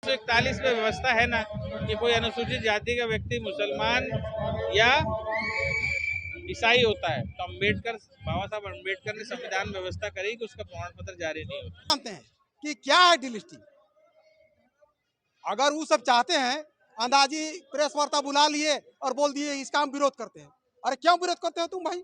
141 में व्यवस्था है ना कि कोई अनुसूचित जाति का व्यक्ति मुसलमान या ईसाई होता है तो बाबा साहब अम्बेडकर ने संविधान व्यवस्था करी कि उसका प्रमाण पत्र जारी नहीं होता। जानते हैं कि क्या है डिलिस्टिंग। अगर वो सब चाहते हैं, अंदाजी प्रेस वार्ता बुला लिए और बोल दिए इसका हम विरोध करते हैं। अरे क्यों विरोध करते हो तुम भाई,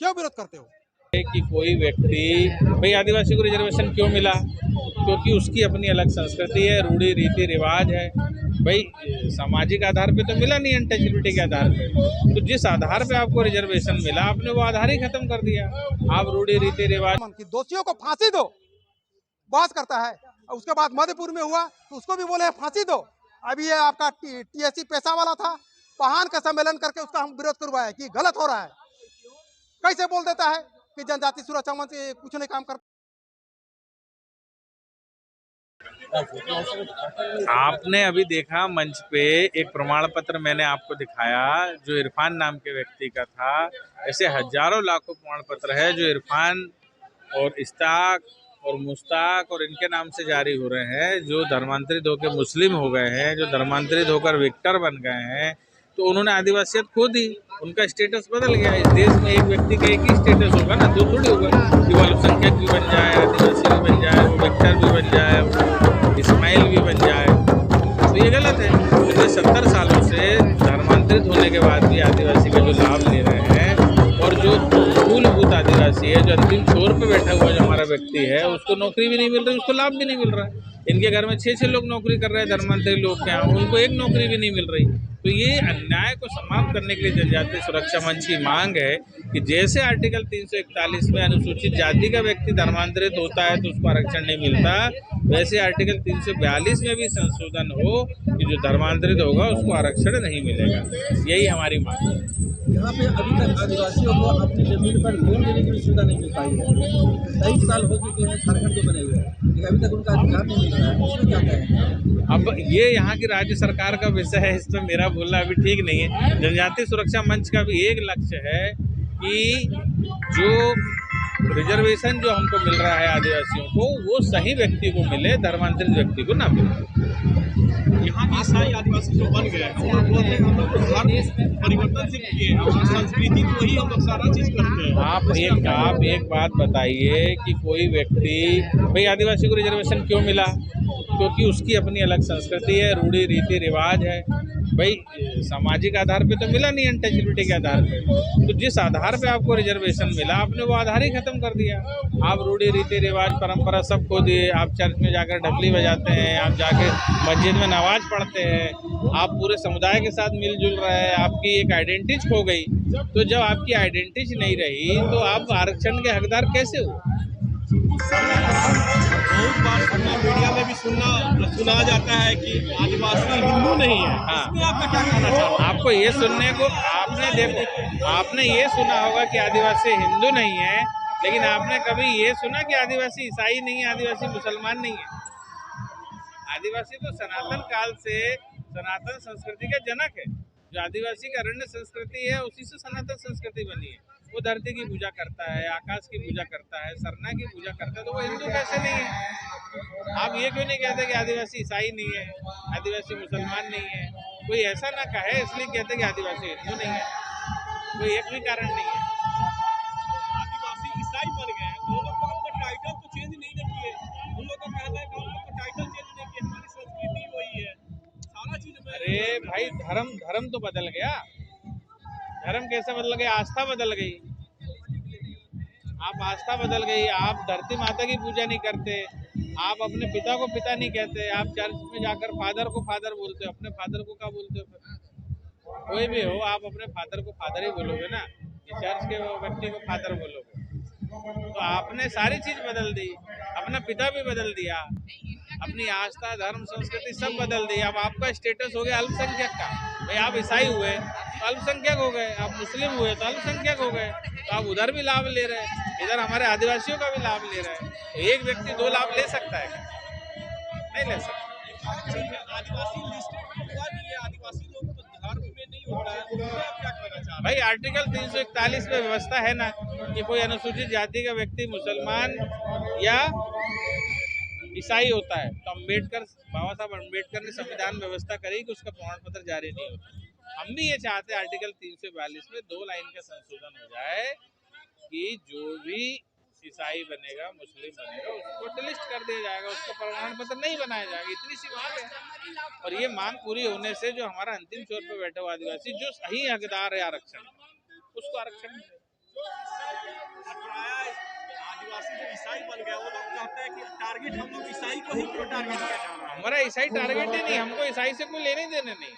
क्यों विरोध करते हो? कि कोई व्यक्ति भाई आदिवासी को रिजर्वेशन क्यों मिला, क्योंकि उसकी अपनी अलग संस्कृति है, रूढ़ी रीति रिवाज है। भाई सामाजिक आधार पे तो मिला नहीं, अनटचेबिलिटी के आधार पे। तो जिस आधार पे आपको रिजर्वेशन मिला आपने वो आधार ही खत्म कर दिया। आप रूढ़ी रीति रिवाज दोषियों को फांसी दो, बहस करता है। उसके बाद मधुपुर में हुआ तो उसको भी बोले फांसी दो। अभी ये आपका टीएससी पेशा वाला था, पहान का सम्मेलन करके उसका हम विरोध करवाया कि गलत हो रहा है। कैसे बोल देता है कि जनजाति सुरक्षा मंच कुछ नहीं काम करता। आपने अभी देखा मंच पे एक प्रमाण पत्र मैंने आपको दिखाया जो इरफान नाम के व्यक्ति का था। ऐसे हजारों लाखों प्रमाण पत्र है जो इरफान और इश्ताक और मुश्ताक और इनके नाम से जारी हो रहे हैं, जो धर्मांतरित होकर मुस्लिम हो गए हैं, जो धर्मांतरित होकर विक्टर बन गए हैं। तो उन्होंने आदिवासियत खो दी, उनका स्टेटस बदल गया। इस देश में एक व्यक्ति का एक ही स्टेटस होगा ना, दो थोड़ी होगा कि वो अल्पसंख्यक भी बन जाए, आदिवासी भी बन जाए, वो विक्टर भी बन जाए, वो इस्माइल भी बन जाए। तो ये गलत है। पिछले 70 सालों से धर्मांतरित होने के बाद भी आदिवासी का जो लाभ ले रहे हैं और जो मूलभूत आदिवासी है, जो अंतिम छोर पे बैठा हुआ जो हमारा व्यक्ति है, उसको नौकरी भी नहीं मिल रही, उसको लाभ भी नहीं मिल रहा है। इनके घर में 6-6 लोग नौकरी कर रहे हैं, धर्मांतरित लोग के यहाँ उनको एक नौकरी भी नहीं मिल रही। तो ये अन्याय को समाप्त करने के लिए जनजातीय सुरक्षा मंच की मांग है कि जैसे आर्टिकल 341 में अनुसूचित जाति का व्यक्ति धर्मांतरित होता है तो उसको आरक्षण नहीं मिलता, वैसे आर्टिकल 342 में भी संशोधन हो कि जो धर्मांतरित होगा उसको आरक्षण नहीं मिलेगा। यही हमारी मांग है। यहाँ पे अभी तक आदिवासियों को अपनी जमीन पर लोन लेने की भी सुविधा नहीं मिल पाई है। 23 साल हो चुके हैं झारखंड के बने हुए, लेकिन अभी तक उनका अधिकार नहीं मिल रहा है। उसमें क्या कहें? अब ये यहाँ की राज्य सरकार का विषय है, इसमें मेरा बोलना अभी ठीक नहीं है। जनजातीय सुरक्षा मंच का भी एक लक्ष्य है कि जो रिजर्वेशन जो हमको मिल रहा है आदिवासियों को, वो सही व्यक्ति को मिले, धर्मांतरित व्यक्ति को ना मिले। यहाँ की ईसाई आदिवासी जो बन गए हैं वो बोलते हैं हम लोग परिवर्तन से किए हैं, हमारी संस्कृति को ही हम लोग सारा चीज करते हैं। आप एक बात बताइए कि कोई व्यक्ति भाई आदिवासी को रिजर्वेशन क्यों मिला, क्योंकि उसकी अपनी अलग संस्कृति है, रूढ़ी रीति रिवाज है। भाई सामाजिक आधार पे तो मिला नहीं, अनटचेबिलिटी के आधार पे। तो जिस आधार पे आपको रिजर्वेशन मिला आपने वो आधार ही खत्म कर दिया। आप रूढ़ी रीति रिवाज परंपरा सब खो दिए। आप चर्च में जाकर ढपली बजाते हैं, आप जाके मस्जिद में नमाज पढ़ते हैं, आप पूरे समुदाय के साथ मिलजुल रहे हैं, आपकी एक आइडेंटिटी खो गई। तो जब आपकी आइडेंटिटी नहीं रही तो आप आरक्षण के हकदार कैसे हो? बहुत बार मीडिया में भी सुना जाता है कि आदिवासी हिंदू नहीं है। हाँ, इसमें आपका क्या कहना चाहते हैं? आपको ये सुनने को आपने ये सुना होगा कि आदिवासी हिंदू नहीं है, लेकिन आपने कभी ये सुना कि आदिवासी ईसाई नहीं है, आदिवासी मुसलमान नहीं है? आदिवासी तो सनातन काल से सनातन संस्कृति का जनक है। जो आदिवासी का अरण्य संस्कृति है उसी से सनातन संस्कृति बनी है। वो धरती की पूजा करता है, आकाश की पूजा करता है, सरना की पूजा करता है, तो वो हिंदू कैसे नहीं है? आप ये क्यों नहीं कहते कि आदिवासी ईसाई नहीं है, आदिवासी मुसलमान नहीं है? कोई ऐसा ना कहे इसलिए कहते कि आदिवासी हिंदू नहीं है। कोई एक भी कारण नहीं है। आदिवासी ईसाई बन गए हैं, उन लोग अपना टाइटल तो चेंज नहीं किए। उन लोग का कहना है कि हम लोग टाइटल चेंज नहीं किए, हमारी संस्कृति वही है, सारा चीज। अरे भाई धर्म तो बदल गया। धर्म कैसे बदल गया? आस्था बदल गई। आप आस्था बदल गई। आप धरती माता की पूजा नहीं करते, आप अपने पिता को पिता नहीं कहते, आप चर्च में जाकर फादर को फादर बोलते हो, अपने फादर को क्या बोलते हो? कोई भी हो, आप अपने फादर को फादर ही बोलोगे ना, कि चर्च के व्यक्ति को फादर बोलोगे। तो आपने सारी चीज बदल दी, अपना पिता भी बदल दिया, अपनी आस्था धर्म संस्कृति सब बदल दी। अब आपका स्टेटस हो गया अल्पसंख्यक का। भाई आप ईसाई हुए तो अल्पसंख्यक हो गए, आप मुस्लिम हुए तो अल्पसंख्यक हो गए। तो आप उधर भी लाभ ले रहे हैं, इधर हमारे आदिवासियों का भी लाभ ले रहे हैं। तो एक व्यक्ति 2 लाभ ले सकता है? नहीं ले सकता। आदिवासी लिस्टेड हुआ नहीं है, आदिवासी लोग तो धर्म में नहीं होता है। उसमें आप क्या कहना चाहते हैं? भाई आर्टिकल 341 में व्यवस्था है ना कि कोई अनुसूचित जाति का व्यक्ति मुसलमान या ईसाई होता है तो बाबा साहब अम्बेडकर ने संविधान व्यवस्था करी कि उसका प्रमाण पत्र जारी नहीं होता। हम भी ये चाहते हैं आर्टिकल 342 में 2 लाइन का संशोधन हो जाए कि जो भी ईसाई बनेगा, मुस्लिम बनेगा, उसको डिलिस्ट कर दिया जाएगा, उसका प्रमाण पत्र नहीं बनाया जाएगा। इतनी सी मांग है। और ये मांग पूरी होने से जो हमारा अंतिम छोर पर बैठे हुए आदिवासी जो सही हकदार है आरक्षण, उसको आरक्षण मिले। आदिवासी जो ईसाई बन गया, वो लोग कहते हैं कि टारगेट हम लोग ईसाई को ही क्यों टारगेट किया जा रहा है? हमारा ईसाई टारगेट ही नहीं, हमको ईसाई से कोई लेने देने नहीं।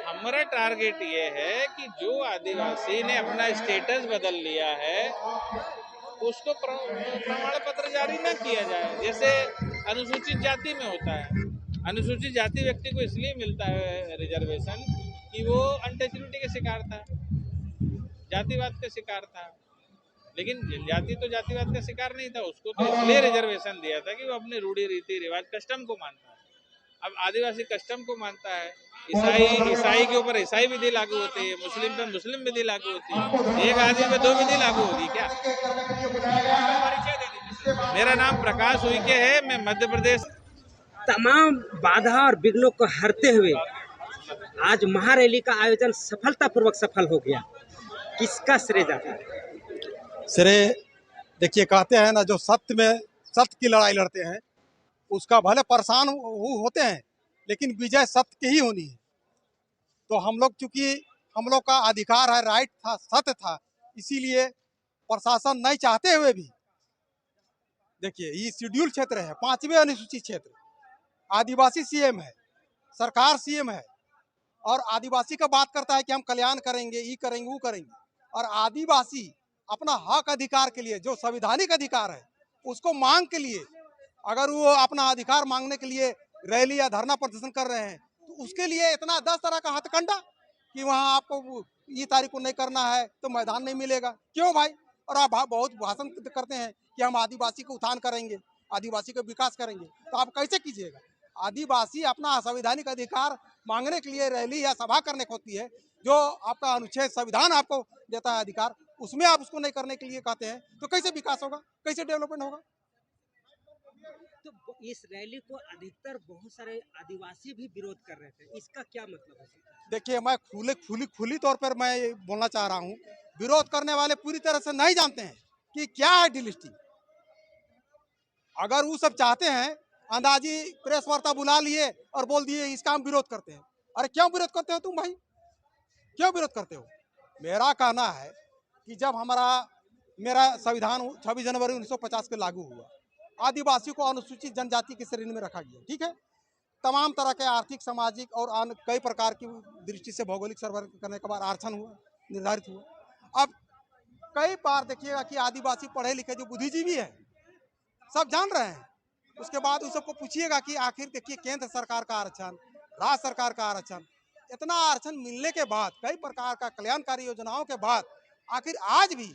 हमारा टारगेट ये है कि जो आदिवासी ने अपना स्टेटस बदल लिया है उसको प्रमाण पत्र जारी न किया जाए, जैसे अनुसूचित जाति में होता है। अनुसूचित जाति व्यक्ति को इसलिए मिलता है रिजर्वेशन कि वो अनटचेबिलिटी के शिकार था, जातिवाद का शिकार था। लेकिन जनजाति तो जातिवाद का शिकार नहीं था, उसको तो इसलिए रिजर्वेशन दिया था कि वो अपने रूढ़ी रीति रिवाज कस्टम को मानता है। अब आदिवासी कस्टम को मानता है, ईसाई के ऊपर ईसाई विधि लागू होती है, मुस्लिम पे मुस्लिम विधि लागू होती है, एक आदमी पे 2 विधि लागू होगी क्या? मेरा नाम प्रकाश उइके है, मैं मध्य प्रदेश। तमाम बाधा और विघ्नों को हरते हुए आज महारैली का आयोजन सफलतापूर्वक सफल हो गया। किसका श्रेय जाता है? श्रेय देखिए, कहते हैं ना, जो सत्य की लड़ाई लड़ते हैं उसका भले परेशान होते हैं, लेकिन विजय सत्य की ही होनी है। तो हम लोग, चूंकि हम लोग का अधिकार है, राइट था, सत्य था, इसीलिए प्रशासन नहीं चाहते हुए भी, देखिए ये शेड्यूल क्षेत्र है, 5वें अनुसूचित क्षेत्र, आदिवासी सीएम है, सरकार सीएम है, और आदिवासी का बात करता है कि हम कल्याण करेंगे, ये करेंगे, वो करेंगे, और आदिवासी अपना हक अधिकार के लिए, जो संवैधानिक अधिकार है, उसको मांग के लिए, अगर वो अपना अधिकार मांगने के लिए रैली या धरना प्रदर्शन कर रहे हैं, तो उसके लिए इतना 10 तरह का हथकंडा कि वहाँ आपको ये तारीख को नहीं करना है तो मैदान नहीं मिलेगा। क्यों भाई? और आप बहुत भाषण करते हैं कि हम आदिवासी को उत्थान करेंगे, आदिवासी का विकास करेंगे, तो आप कैसे कीजिएगा? आदिवासी अपना संवैधानिक अधिकार मांगने के लिए रैली या सभा करने को होती है, जो आपका अनुच्छेद संविधान आपको देता है अधिकार, उसमें आप उसको नहीं करने के लिए कहते हैं, तो कैसे विकास होगा, कैसे डेवलपमेंट होगा? तो इस रैली को अधिकतर बहुत सारे आदिवासी भी विरोध कर रहे थे, इसका क्या मतलब है? देखिए, मैं खुली तौर पर मैं बोलना चाह रहा हूँ, विरोध करने वाले पूरी तरह से नहीं जानते हैं कि क्या है डिलिस्टिंग। अगर वो सब चाहते हैं, अंदाजी प्रेस वार्ता बुला लिए और बोल दिए इसका हम विरोध करते हैं। अरे क्यों विरोध करते हो तुम भाई, क्यों विरोध करते हो? मेरा कहना है कि जब मेरा संविधान 26 जनवरी 1950 को लागू हुआ, आदिवासी को अनुसूचित जनजाति की श्रेणी में रखा गया, ठीक है। तमाम तरह के आर्थिक, सामाजिक और अन्य कई प्रकार की दृष्टि से भौगोलिक सर्वे करने के बाद आरक्षण हुआ, निर्धारित हुआ। अब कई बार देखिएगा कि आदिवासी पढ़े लिखे जो बुद्धिजीवी है, सब जान रहे हैं। उसके बाद उस सबको पूछिएगा कि आखिर देखिए, केंद्र सरकार का आरक्षण, राज्य सरकार का आरक्षण, इतना आरक्षण मिलने के बाद, कई प्रकार का कल्याणकारी योजनाओं के बाद, आखिर आज भी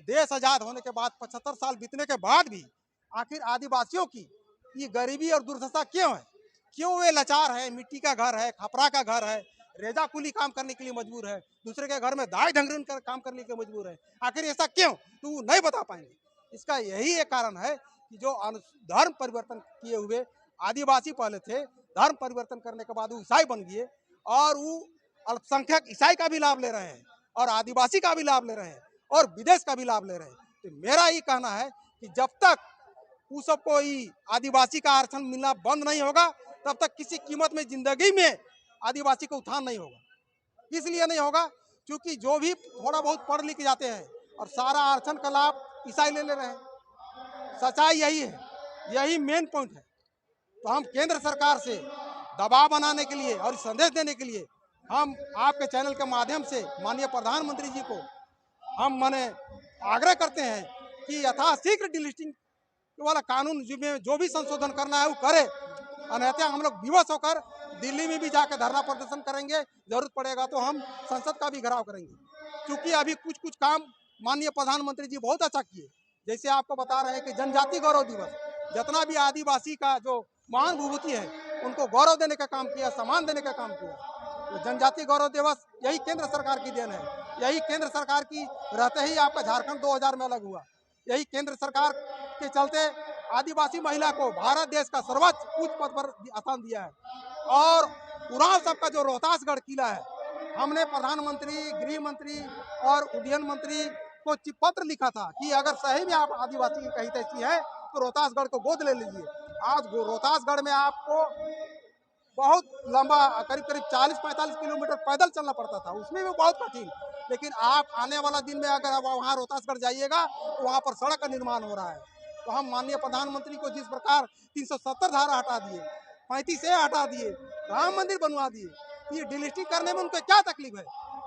देश आजाद होने के बाद 75 साल बीतने के बाद भी आखिर आदिवासियों की ये गरीबी और दुर्दशा क्यों है? क्यों वे लाचार है? मिट्टी का घर है, खपरा का घर है, रेजा कुली काम करने के लिए मजबूर है, दूसरे के घर में दाई ढंगरन कर काम करने के लिए मजबूर है। आखिर ऐसा क्यों? तो नहीं बता पाएंगे। इसका यही एक कारण है कि जो धर्म परिवर्तन किए हुए आदिवासी पहले थे, धर्म परिवर्तन करने के बाद वो ईसाई बन गए, और वो अल्पसंख्यक ईसाई का भी लाभ ले रहे हैं, और आदिवासी का भी लाभ ले रहे हैं, और विदेश का भी लाभ ले रहे हैं। तो मेरा ये कहना है कि जब तक उस सबको आदिवासी का आरक्षण मिलना बंद नहीं होगा, तब तक किसी कीमत में जिंदगी में आदिवासी का उत्थान नहीं होगा। इसलिए नहीं होगा क्योंकि जो भी थोड़ा बहुत पढ़ लिख जाते हैं और सारा आरक्षण का लाभ ईसाई ले रहे हैं। सच्चाई यही है, यही मेन पॉइंट है। तो हम केंद्र सरकार से दबाव बनाने के लिए और संदेश देने के लिए हम आपके चैनल के माध्यम से माननीय प्रधानमंत्री जी को हम आग्रह करते हैं कि यथाशीघ्र डिलिस्टिंग वाला कानून जो भी संशोधन करना है वो करे। अन्यथा हम लोग विवश होकर दिल्ली में भी जाकर धरना प्रदर्शन करेंगे, जरूरत पड़ेगा तो हम संसद का भी घेराव करेंगे। क्योंकि अभी कुछ काम माननीय प्रधानमंत्री जी बहुत अच्छा किए। जैसे आपको बता रहे हैं कि जनजाति गौरव दिवस, जितना भी आदिवासी का जो महान विभूति है उनको गौरव देने का काम किया, सम्मान देने का काम किया। तो जनजाति गौरव दिवस यही केंद्र सरकार की देन है। यही केंद्र सरकार की रहते ही आपका झारखंड 2000 में अलग हुआ। यही केंद्र सरकार के चलते आदिवासी महिला को भारत देश का सर्वोच्च उच्च पद पर स्थान दिया है। और उरांव सबका जो रोहतासगढ़ किला है, हमने प्रधानमंत्री, गृह मंत्री और उड्डयन मंत्री को पत्र लिखा था कि अगर सही में आप आदिवासी की कहीं तैसी है तो रोहतासगढ़ को गोद ले लीजिए। आज रोहतासगढ़ में आपको बहुत लंबा करीब करीब 40-45 किलोमीटर पैदल चलना पड़ता था, उसमें भी बहुत कठिन। लेकिन आप आने वाला दिन में अगर आप वहाँ रोहतासगढ़ जाइएगा तो वहाँ पर सड़क का निर्माण हो रहा है। तो हम माननीय प्रधानमंत्री को जिस प्रकार 370 धारा हटा दिए, 35 ए हटा दिए, राम मंदिर बनवा दिए, ये डिलिस्टिंग करने में उनको क्या तकलीफ है,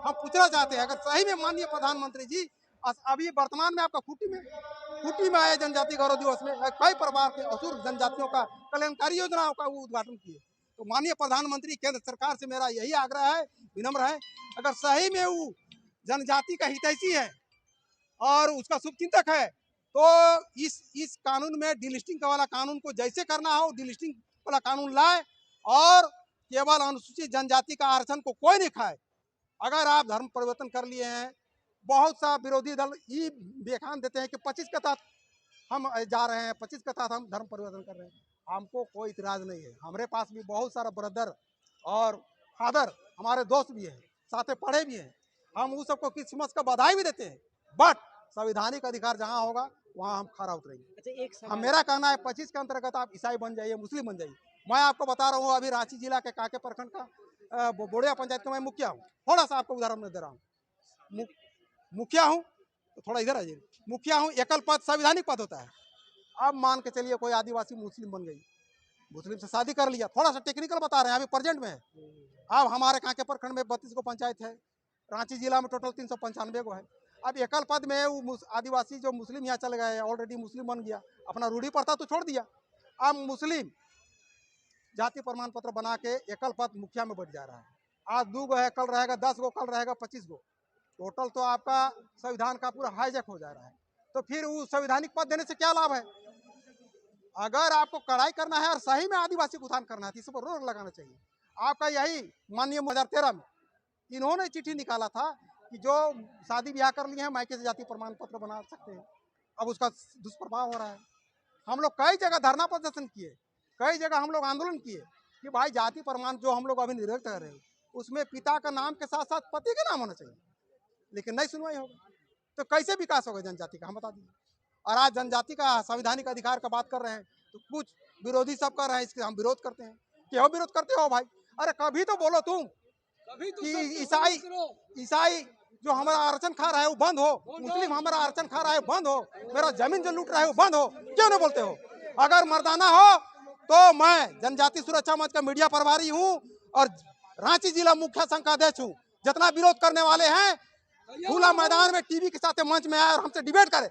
हम पूछना चाहते हैं। अगर सही में माननीय प्रधानमंत्री जी अभी वर्तमान में आपका खूंटी में आए जनजाति गौरव दिवस में कई प्रकार के असुर जनजातियों का कल्याणकारी योजनाओं का वो उद्घाटन किए। तो माननीय प्रधानमंत्री, केंद्र सरकार से मेरा यही आग्रह है, विनम्र है, अगर सही में वो जनजाति का हितैषी है और उसका शुभचिंतक है तो इस कानून में डिलिस्टिंग वाला कानून को जैसे करना हो डिलिस्टिंग वाला कानून लाए और केवल अनुसूचित जनजाति का आरक्षण को कोई नहीं खाए। अगर आप धर्म परिवर्तन कर लिए हैं, बहुत सा विरोधी दल ये बयान देते हैं कि 25 के तहत हम जा रहे हैं, 25 के तहत हम धर्म परिवर्तन कर रहे हैं। हमको कोई इतराज नहीं है, हमारे पास भी बहुत सारा ब्रदर और फादर हमारे दोस्त भी हैं, साथ पढ़े भी हैं, हम उस सबको क्रिसमस का बधाई भी देते हैं। बट संवैधानिक अधिकार जहाँ होगा वहाँ हम खरा उतरेंगे। अच्छा, एक हम मेरा कहना है 25 के अंतर्गत आप ईसाई बन जाइए, मुस्लिम बन जाइए। मैं आपको बता रहा हूँ, अभी रांची जिला के काके प्रखंड का बोड़िया पंचायत का मैं मुखिया हूँ। थोड़ा सा आपको उदाहरण दे रहा हूँ, मुखिया हूँ तो थोड़ा इधर आ जाइए। मुखिया हूँ, एकल पद संवैधानिक पद होता है। अब मान के चलिए कोई आदिवासी मुस्लिम बन गई, मुस्लिम से शादी कर लिया, थोड़ा सा टेक्निकल बता रहे हैं, अभी प्रेजेंट में है। अब हमारे कांके प्रखंड में 32 को पंचायत है, रांची जिला में टोटल 395 को है। अब एकल पद में वो आदिवासी जो मुस्लिम यहाँ चल गए, ऑलरेडी मुस्लिम बन गया, अपना रूढ़ी प्रथा तो छोड़ दिया, अब मुस्लिम जाति प्रमाण पत्र बना के एकल पद मुखिया में बढ़ जा रहा है। आज 2 गो है, कल रहेगा 10 गो, कल रहेगा 25 गो, टोटल तो आपका संविधान का पूरा हाईजैक हो जा रहा है। तो फिर वो संवैधानिक पद देने से क्या लाभ है? अगर आपको कड़ाई करना है और सही में आदिवासी को उत्थान करना है तो इस पर रोक लगाना चाहिए। आपका यही माननीय 2013 में इन्होंने चिट्ठी निकाला था कि जो शादी ब्याह कर लिए हैं मायके से जाति प्रमाण पत्र बना सकते हैं, अब उसका दुष्प्रभाव हो रहा है। हम लोग कई जगह धरना प्रदर्शन किए, कई जगह हम लोग आंदोलन किए कि भाई जाति प्रमाण जो हम लोग अभी निर्धारित कर रहे हैं उसमें पिता का नाम के साथ साथ पति का नाम होना चाहिए, लेकिन नहीं सुनवाई होगा तो कैसे विकास होगा जनजाति का, हम बता दीजिए। और आज जनजाति का संवैधानिक अधिकार का बात कर रहे हैं तो कुछ विरोधी सब कर रहे हैं, इसके हम विरोध करते हैं। क्यों विरोध करते हो भाई? अरे कभी तो बोलो तुम कि ईसाई जो हमारा आरक्षण खा रहा है वो बंद हो, मुस्लिम हमारा आरक्षण खा रहा है बंद हो, मेरा जमीन जो लूट रहा है वो बंद हो, क्यों नहीं बोलते हो? अगर मर्दाना हो तो मैं जनजाति सुरक्षा मंच का मीडिया प्रभारी हूँ और रांची जिला मुख्य संघ का अध्यक्ष हूँ। जितना विरोध करने वाले हैं खुला मैदान में टीवी के साथ मंच में आए और हमसे डिबेट करे।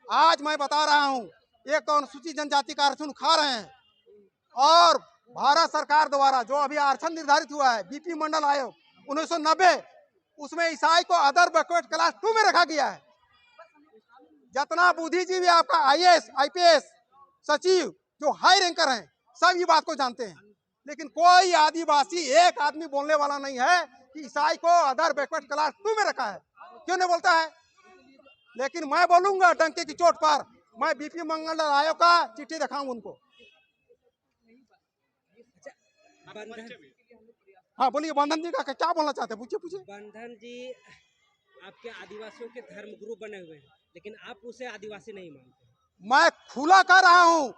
आज मैं बता रहा हूँ, एक तो अनुसूचित जनजाति का आरक्षण खा रहे हैं और भारत सरकार द्वारा जो अभी आरक्षण निर्धारित हुआ है बीपी मंडल आयोग 1990, उसमें ईसाई को अदर बैकवर्ड क्लास 2 में रखा गया है। जितना बुद्धिजीवी आपका IAS IPS सचिव जो हाई रैंकर हैं सब ये बात को जानते हैं, लेकिन कोई आदिवासी एक आदमी बोलने वाला नहीं है कि ईसाई को अदर बैकवर्ड क्लास 2 में रखा है। क्यों नहीं बोलता है? लेकिन मैं बोलूंगा डंके की चोट पर, मैं बीपी मंडल आयोग का चिट्ठी दिखाऊंगा उनको। हाँ बोलिए, बंधन जी का क्या बोलना चाहते हैं, पूछिए। बंधन जी आपके आदिवासियों के धर्म गुरु बने हुए हैं, लेकिन आप उसे आदिवासी नहीं मानते। मैं खुला कर रहा हूँ,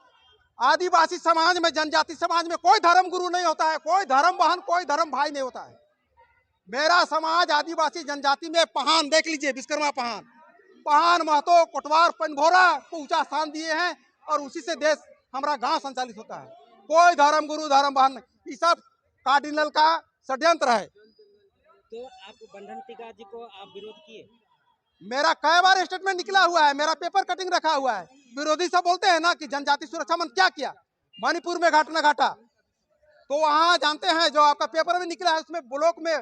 आदिवासी समाज में, जनजाति समाज में कोई धर्म गुरु नहीं होता है, कोई धर्म बहन, कोई धर्म भाई नहीं होता है। मेरा समाज आदिवासी जनजाति में पहान देख लीजिए, विश्वकर्मा पहान महतो कोटवार पनभोरा को ऊंचा स्थान दिए हैं और उसी से देश हमारा गांव संचालित होता है। कोई धर्म गुरु धर्म बहन नहीं, ये सब कार्डिनल का षड्यंत्र है। तो आप बंधन टिका जी को आप विरोध किए? मेरा कई बार स्टेटमेंट निकला हुआ है, मेरा पेपर कटिंग रखा हुआ है। विरोधी सब बोलते हैं ना कि जनजाति सुरक्षा मंच क्या किया, मणिपुर में घटना घटा, तो वहाँ जानते हैं जो आपका पेपर में निकला है उसमें ब्लॉक में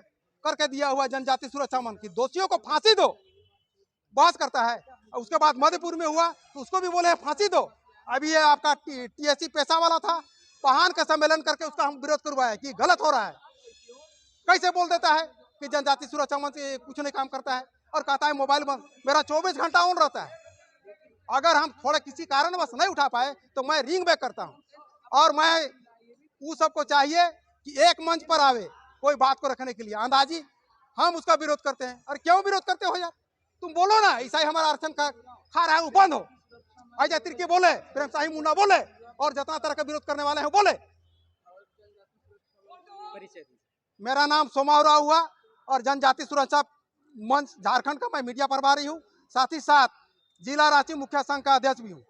करके दिया हुआ जनजाति सुरक्षा मंच की दोषियों को फांसी दो, बहस करता है। उसके बाद मधुपुर में हुआ तो उसको भी बोले फांसी दो। अभी ये आपका TSC पेशा वाला था, पहान का सम्मेलन करके उसका हम विरोध करवाया कि गलत हो रहा है। कैसे बोल देता है कि जनजाति सुरक्षा मंच कुछ नहीं काम करता है और कहता है मोबाइल बंद। मेरा 24 घंटा ऑन रहता है, अगर हम थोड़ा किसी कारणवश नहीं उठा पाए तो मैं रिंग बैक करता हूं। और मैं वो सबको चाहिए कि एक मंच पर आवे कोई बात को रखने के लिए। अंदाजी हम उसका विरोध करते हैं। और क्यों विरोध करते हो यार? तुम बोलो ना, ईसाई हमारा आरक्षण खा रहा है वो बंद हो। अजय तिर्की बोले, प्रेम शाही मुन्ना बोले, और जितना तरह का विरोध करने वाले हैं बोले। मेरा नाम सोमा राव हुआ और जनजाति सुरक्षा मंच झारखंड का मैं मीडिया प्रभारी हूँ, साथ ही साथ जिला रांची मुखिया संघ का अध्यक्ष भी हूँ।